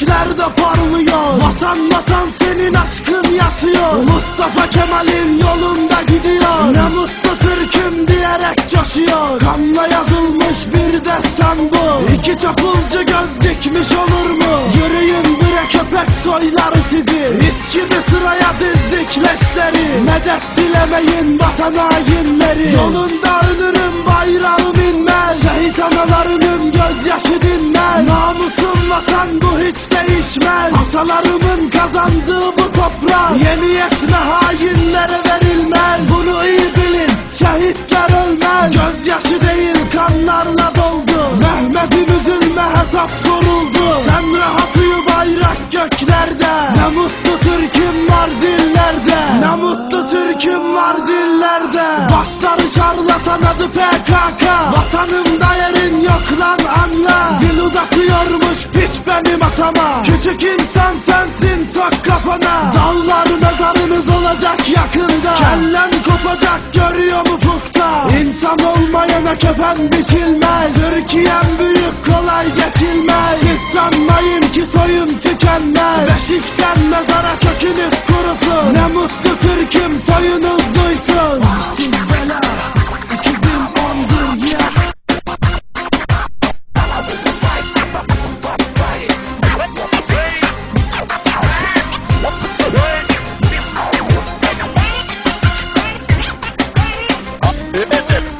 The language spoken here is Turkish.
göklerde parlıyor. Vatan vatan senin aşkın yatıyor. Mustafa Kemal'in yolunda gidiyor. Ne mutlu Türk'üm diyerek coşuyor. Kanla yazılmış bir destan bu. İki çapulcu göz dikmiş olur mu? Yürüyün bre köpek soylar sizi. İt gibi sıraya dizdik leşleri. Medet dilemeyin vatan hainleri. Yolunda ölürüm bayrağım inmez. Şehit analarının gözyaşı dinmez. Namusum vatan bu hiç değişmez. Atalarımın kazandığı bu toprak yeni yetme hainlere verilmez. Bunu iyi bilin, şehitler ölmez. Gözyaşı değil kanlarla doldu. Mehmet'im üzülme hesap soruldu. Sen rahat uyu bayrak göklerde. Ne mutlu Türk'üm var dillerde. Ne mutlu Türk'üm var dillerde. Başları şarlatan adı PKK. Vatanımda yerin yok lan anla. Dil uzatıyormuş piç benim atama. Küçük insan sensin sok kafana. Dağlar mezarınız olacak yakında. Kellen kopacak görüyor ufukta. İnsan olmayana kefen biçilmez. Türkiye'm büyük kolay geçilmez. Siz sanmayın ki soyum tükenmez. Beşikten mezara kökünüz kurusun. Ne mutlu Türk'üm soyunuz duysun. Siz bela 2011 yeah. Evet.